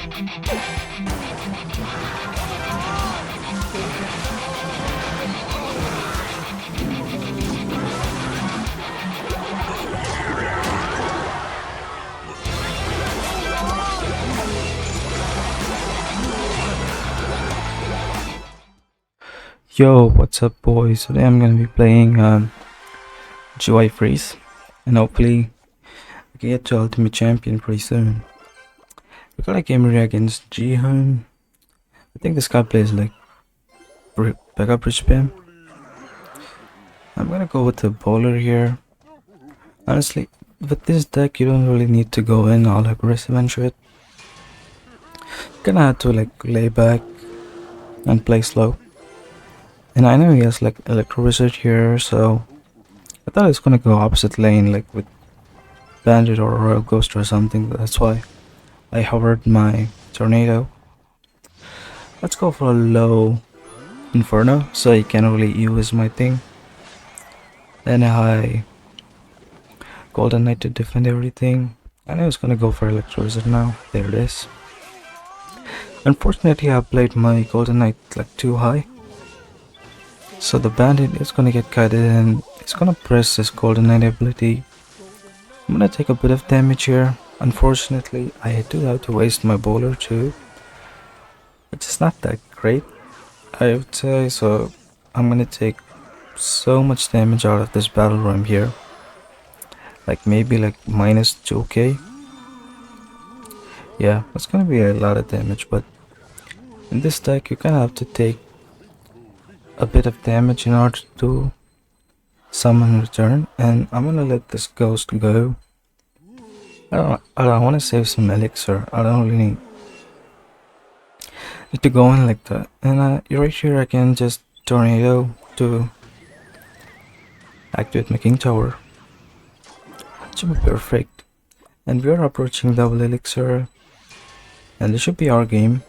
Yo, what's up, boys? Today I'm gonna be playing GY Freeze, and hopefully I can get to Ultimate Champion pretty soon. We got a game ready against Jihoon. I think this guy plays like backup bridge spam. I'm gonna go with the bowler here. Honestly, with this deck you don't really need to go in all aggressive and shit. Gonna have to like lay back and play slow. And I know he has like Electro Wizard here, so I thought it's gonna go opposite lane, like with Bandit or Royal Ghost or something. That's why I hovered my Tornado. Let's go for a low Inferno, so he can't really use my thing. Then a high Golden Knight to defend everything. I know it's gonna go for Electro Wizard now. There it is. Unfortunately, I played my Golden Knight like too high. So the Bandit is gonna get kited and it's gonna press his Golden Knight ability. I'm gonna take a bit of damage here. Unfortunately, I do have to waste my bowler too, which is not that great, I would say. So I'm gonna take so much damage out of this battle room here, like maybe like minus 2k. Yeah, that's gonna be a lot of damage, but in this deck you kind of have to take a bit of damage in order to summon return, and I'm gonna let this ghost go. I don't want to save some elixir. I don't really need to go in like that. And right here I can just Tornado to activate my King Tower. It should be perfect. And we are approaching double elixir, and this should be our game.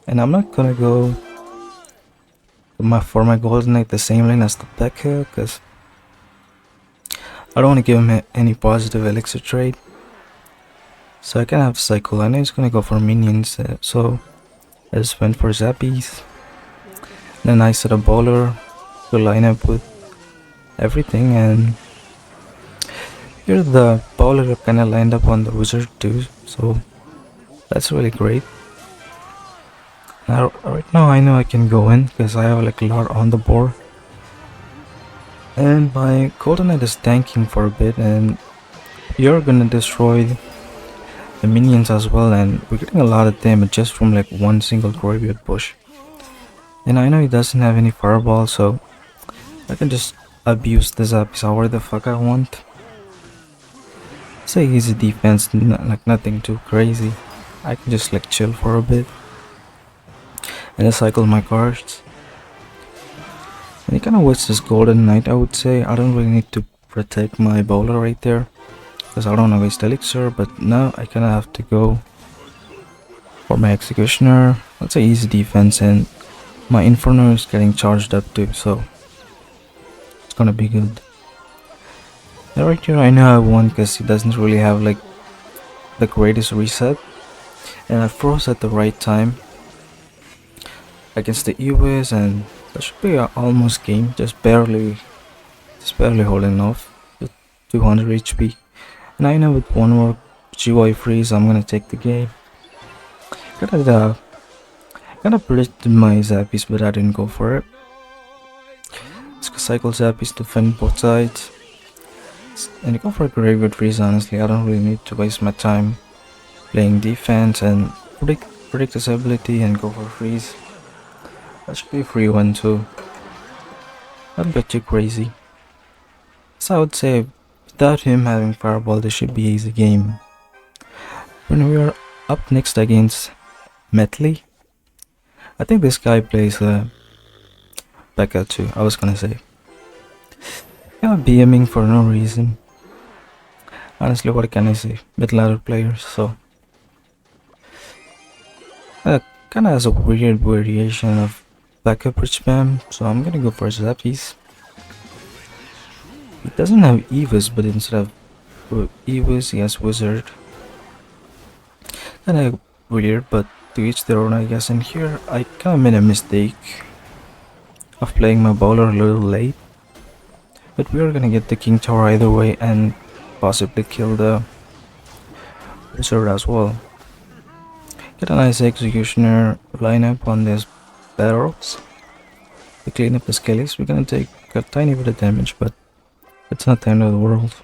And I'm not gonna go for my Golden Knight the same lane as the Pekka, because I don't want to give him any positive elixir trade. So I can have Cycle. I know he's gonna go for minions, so I just went for Zappies. Then I set a bowler to line up with everything, and here the bowler kinda lined up on the wizard too, so that's really great. Now, right now I know I can go in because I have like a lot on the board. And my Golden Knight is tanking for a bit, and you're gonna destroy the minions as well, and we're getting a lot of damage just from like one single graveyard push. And I know he doesn't have any fireball, so I can just abuse the Zappies however the fuck I want. Say easy defense, like nothing too crazy. I can just like chill for a bit and I cycle my cards. And he kinda wastes his Golden Knight, I would say. I don't really need to protect my bowler right there, because I don't want to waste elixir, but now I kinda have to go for my Executioner. That's an easy defense, and my Inferno is getting charged up too, so it's gonna be good. Now right here I know I won because he doesn't really have like the greatest reset, and I froze at the right time against the EWIS, and that should be an almost game, just barely holding off with 200 HP. And I know with one more GY freeze I'm gonna take the game. Kinda predicted my Zappies, but I didn't go for it. Let's cycle Zappies to defend both sides. And you go for a graveyard freeze. Honestly, I don't really need to waste my time playing defense and predict his ability and go for freeze. That should be a free one too. Not a bit too crazy. So I would say without him having fireball, this should be easy game. When we are up next against Metley, I think this guy plays Becca too, I was gonna say. Yeah, BMing for no reason. Honestly, what can I say? Mid-ladder players, so kinda has a weird variation of backup rich spam, so I'm gonna go for Zappies. He doesn't have EWIS, but instead of EWIS, he has Wizard. Kinda weird, but To each their own, I guess. And here I kinda made a mistake of playing my bowler a little late. But we are gonna get the king tower either way and possibly kill the wizard as well. Get a nice executioner lineup on these barrels. To clean up the skellies, we're gonna take a tiny bit of damage, but it's not the end of the world.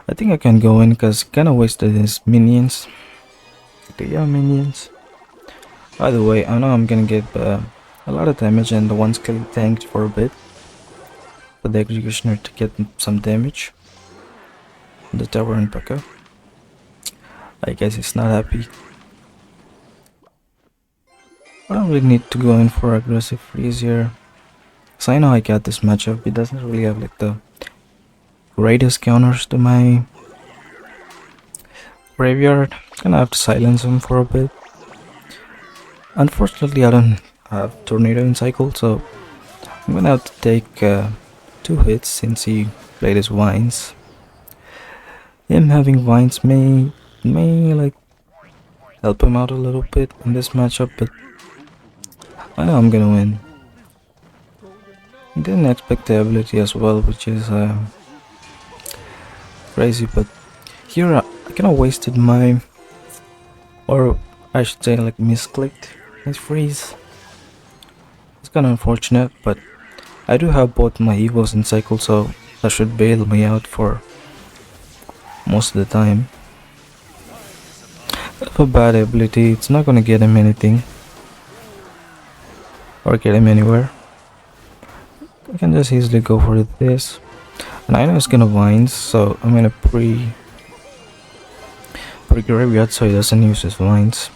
I think I can go in because kinda wasted his minions. Yeah, minions. Either way, I know I'm gonna get a lot of damage, and the one skelly tanked for a bit for the executioner to get some damage. The tower and Pekka. I guess he's not happy. I don't really need to go in for aggressive freeze here. So I know I got this matchup. It doesn't really have like the greatest counters to my graveyard. Gonna have to silence him for a bit. Unfortunately, I don't have tornado in cycle, so I'm gonna have to take 2 hits since he played his vines. Him having vines may like help him out a little bit in this matchup, but I know I'm gonna win. I didn't expect the ability as well, which is crazy, but here I kinda wasted my, or I should say like misclicked his freeze. It's kinda unfortunate, but I do have both my evils in cycle, so that should bail me out for most of the time. Bit of a bad ability, it's not gonna get him anything or get him anywhere. I can just easily go for this, and I know it's gonna vines, so I'm gonna pre-graveyard so he doesn't use his vines.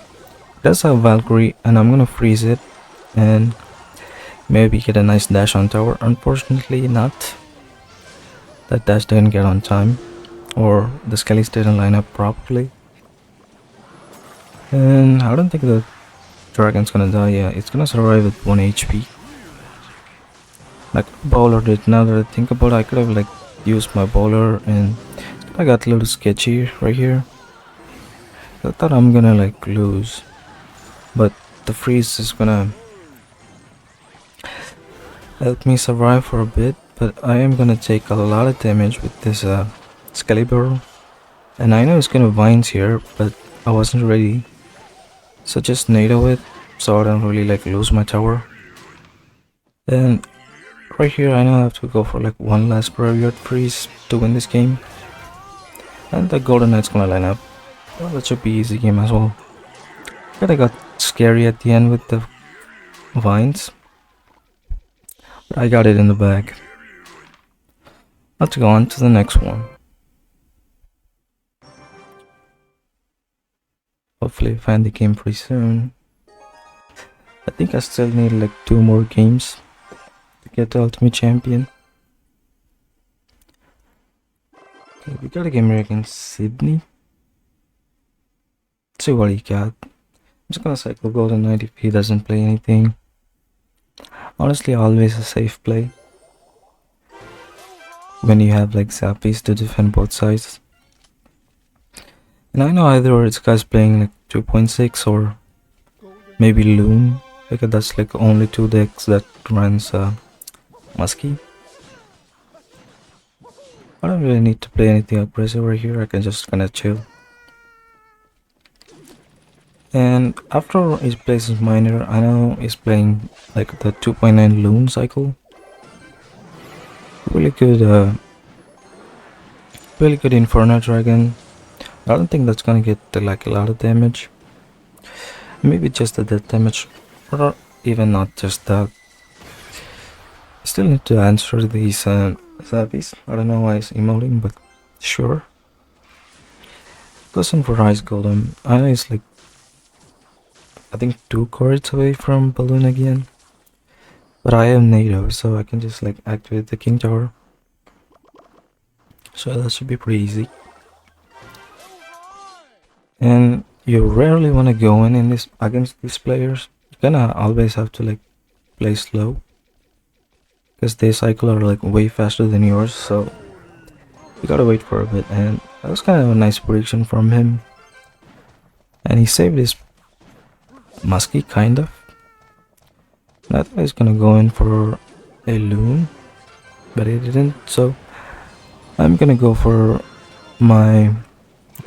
It does have Valkyrie, and I'm gonna freeze it and maybe get a nice dash on tower. Unfortunately not. That dash didn't get on time, or the skellies didn't line up properly. And I don't think the dragon's gonna die. Yeah, it's gonna survive with 1 HP. Like bowler did. Now that I think about it, I could have like used my bowler, and I got a little sketchy right here. I thought I'm gonna like lose, but the freeze is gonna help me survive for a bit. But I am gonna take a lot of damage with this skelly barrel, and I know it's gonna vines here, but I wasn't ready, so just NATO it so I don't really like lose my tower. Then right here I know I have to go for like one last graveyard freeze to win this game, and the golden knight's gonna line up. Well, that should be easy game as well. But I got scary at the end with the vines, but I got it in the bag. Let's go on to the next one. Hopefully find the game pretty soon. I think I still need like 2 more games to get the ultimate champion. Okay, we got a game here against Sydney. Let's see what he got. I'm just gonna cycle golden knight if he doesn't play anything. Honestly, always a safe play when you have like zappies to defend both sides. And I know either this guy's playing like 2.6 or maybe Loon, because that's like only 2 decks that runs Muskie. I don't really need to play anything aggressive right here, I can just kinda chill. And after he plays his miner, I know he's playing like the 2.9 Loon cycle. Really good Inferno Dragon. I don't think that's gonna get like a lot of damage. Maybe just the death damage, or even not just that. Still need to answer these zappies. I don't know why it's emoting, but sure. Listen for Ice Golem. I know it's like, I think 2 cards away from Balloon again. But I am NATO, so I can just like activate the King Tower. So that should be pretty easy. And you rarely want to go in this against these players. You're gonna always have to like play slow, because their cycle are like way faster than yours, so you gotta wait for a bit. And that was kind of a nice prediction from him, and he saved his musky, kind of. And I thought he's gonna go in for a loon, but he didn't, so I'm gonna go for my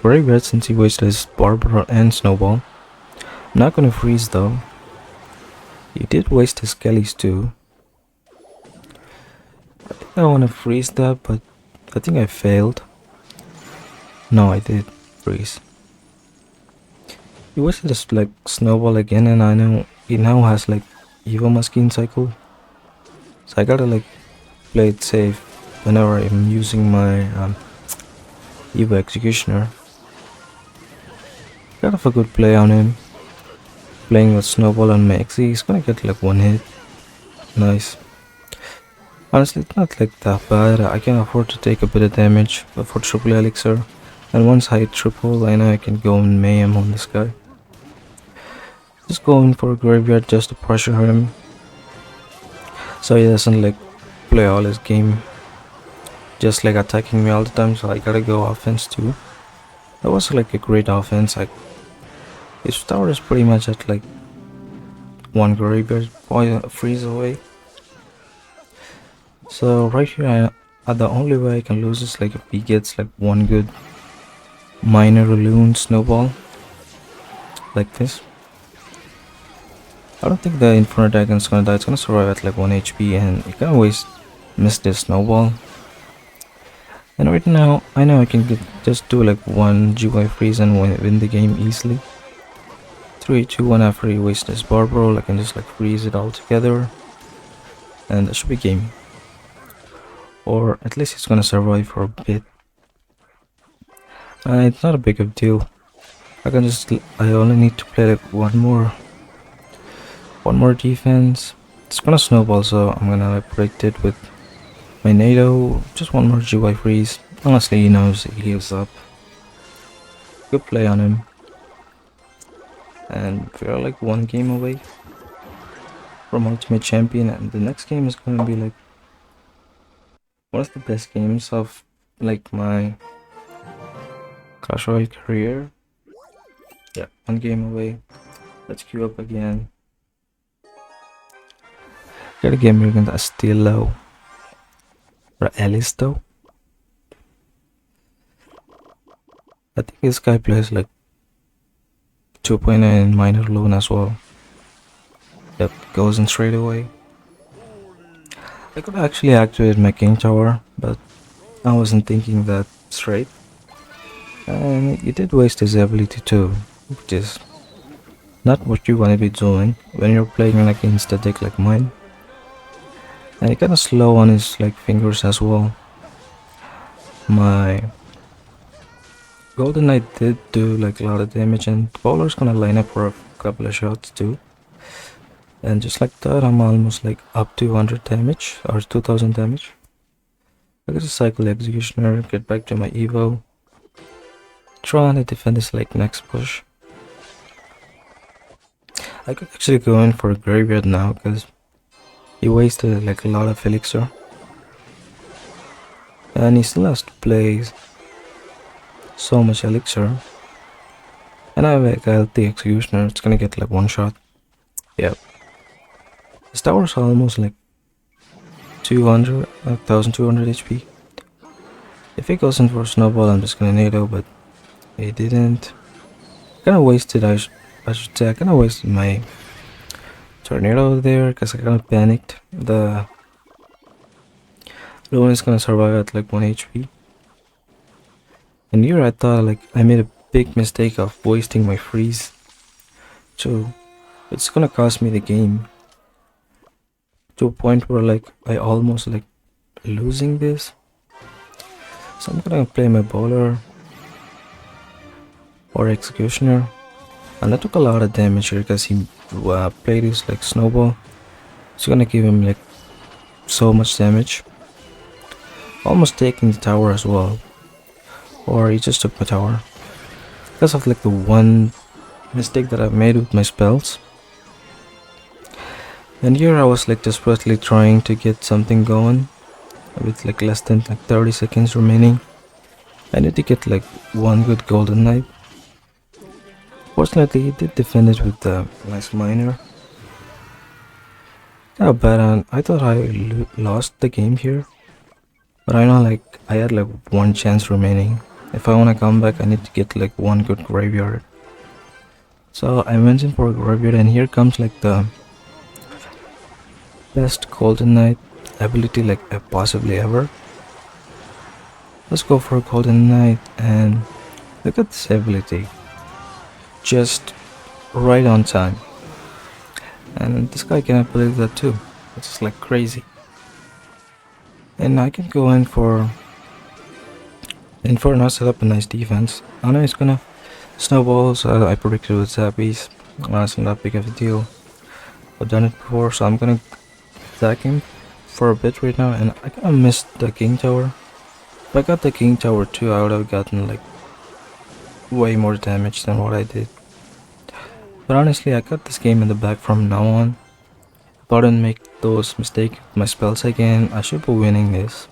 graveyard since he wasted his Barbara and Snowball. I'm not gonna freeze though. He did waste his Kellys too. I think I wanna freeze that, but I think I failed. No, I did freeze. He wasted his like Snowball again, and I know he now has like Evo Muskin cycle. So I gotta like play it safe whenever I'm using my Evo Executioner. Kind of a good play on him. Playing with Snowball on my Xe, he's gonna get like one hit. Nice. Honestly, it's not like that bad. I can afford to take a bit of damage for triple elixir. And once I hit triple, I know I can go and mayhem on this guy. Just going for a graveyard just to pressure him, so he doesn't like play all his game just like attacking me all the time. So I gotta go offense too. That was like a great offense. His tower is pretty much at like one graveyard freeze away. So right here, the only way I can lose is like if he gets like one good minor loon Snowball like this. I don't think the Inferno Dragon's gonna die. It's gonna survive at like 1 HP, and you can always miss this Snowball. And right now, I know I can just do like one GY freeze and win the game easily. 3, 2, 1 after he wastes his Barbaro, I can just like freeze it all together, and that should be game. Or at least it's gonna survive for a bit. It's not a big of a deal. I only need to play like one more defense. It's gonna snowball, so I'm gonna like predict it with my NATO. Just one more GY freeze. Honestly, he knows he heals up. Good play on him. And we're like one game away from Ultimate Champion, and the next game is gonna be like one of the best games of like my Clash Royale career. Yeah, one game away. Let's queue up again. Got a game we're gonna Astillo or Elisto. I think this guy plays like 2.9 minor loan as well. Yep, goes in straight away. I could actually activate my King Tower, but I wasn't thinking that straight. And he did waste his ability too, which is not what you want to be doing when you're playing like insta deck like mine. And he kinda slow on his like fingers as well. My Golden Knight did do like a lot of damage, and Bowler's gonna line up for a couple of shots too. And just like that, I'm almost like up to 100 damage or 2000 damage. I got to cycle the Executioner, get back to my Evo, trying to defend this like next push. I could actually go in for a graveyard now because he wasted like a lot of elixir, and he still has to play so much elixir. And I have like the Executioner, it's gonna get like one shot. Yep. His tower's almost like 1200 HP. If he goes in for a snowball, I'm just gonna NATO, but he didn't. Kinda wasted, I should say, I kinda wasted my tornado there because I kinda panicked. The Loon is gonna survive at like 1 HP. And here I thought like I made a big mistake of wasting my freeze. So it's gonna cost me the game. To a point where like I almost like losing this. So I'm gonna play my Bowler or Executioner, and I took a lot of damage here because he played his like snowball. It's gonna give him like so much damage, almost taking the tower as well, or he just took my tower because of like the one mistake that I've made with my spells. And here I was like desperately trying to get something going with like less than like 30 seconds remaining. I need to get like one good golden knight. Fortunately, he did defend it with the nice miner. Yeah, but I thought I lost the game here. But I know like I had like one chance remaining. If I want to come back, I need to get like one good graveyard. So I went in for a graveyard, and here comes like the best Golden Knight ability like possibly ever. Let's go for a Golden Knight, and look at this ability. Just right on time. And this guy cannot believe that too. It's just like crazy. And I can go in for Inferno, set up a nice defense. I know he's gonna snowball, so I predicted with Zappies. It's not that big of a deal. I've done it before, so I'm gonna attack him for a bit right now, and I kinda missed the King Tower. If I got the King Tower too, I would have gotten like way more damage than what I did. But honestly, I got this game in the bag from now on. If I didn't make those mistakes with my spells again, I should be winning this.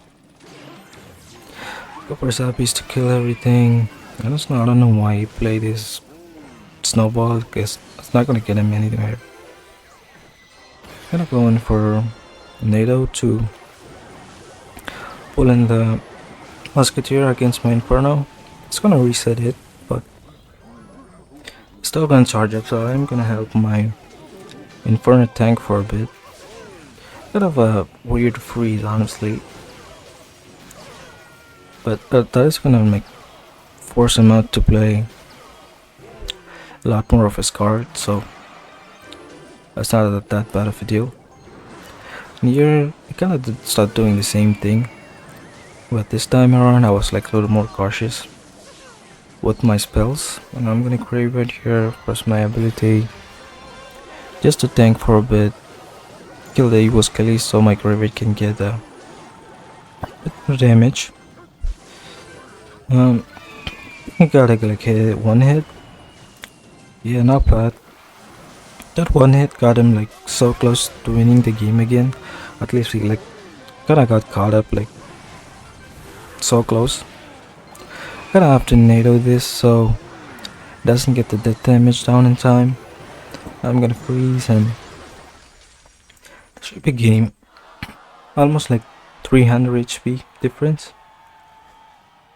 Go for Zappies to kill everything. I don't know why he played this snowball, because it's not gonna get him anywhere. Gonna go in for NATO to pull in the Musketeer against my Inferno. It's gonna reset it, but still gonna charge up, so I'm gonna help my Inferno tank for a bit. Kind of a weird freeze, honestly. But that is gonna force him out to play a lot more of his card, so that's not that bad of a deal. And here, I kinda did start doing the same thing, but this time around I was like a little more cautious with my spells. And I'm gonna graveyard here, press my ability, just to tank for a bit, kill the evil skellies so my graveyard can get a bit more damage. I got like one hit. Yeah, not bad. That one hit got him like so close to winning the game again. At least he like kinda got caught up like so close. Gonna have to NATO this so it doesn't get the death damage down in time. I'm gonna freeze, and should be game. Almost like 300 HP difference.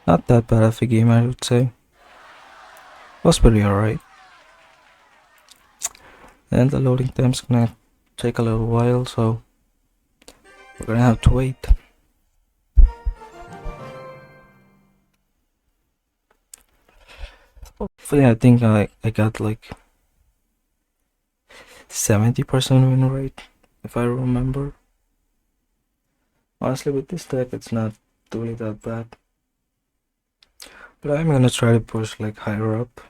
Not that bad of a game, I would say. Was pretty alright. And the loading time's gonna take a little while, so we're gonna have to wait. Hopefully, I think I got like 70% win rate, if I remember. Honestly, with this deck, it's not really that bad. But I'm gonna try to push like higher up,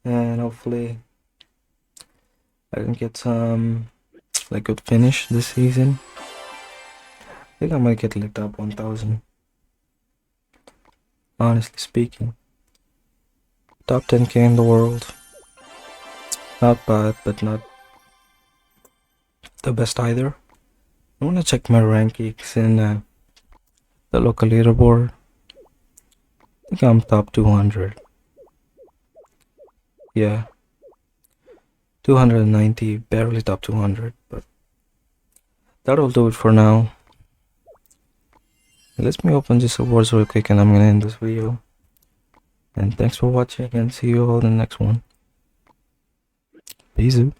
and hopefully I can get some like good finish this season. I think I might get like top 1000. Honestly speaking, top 10k in the world. Not bad, but not the best either. I wanna check my rankings in the local leaderboard. I think I'm top 200. Yeah. 290, barely top 200, but that'll do it for now. Let me open this awards real quick, and I'm gonna end this video. And thanks for watching, and see you all in the next one. Peace out.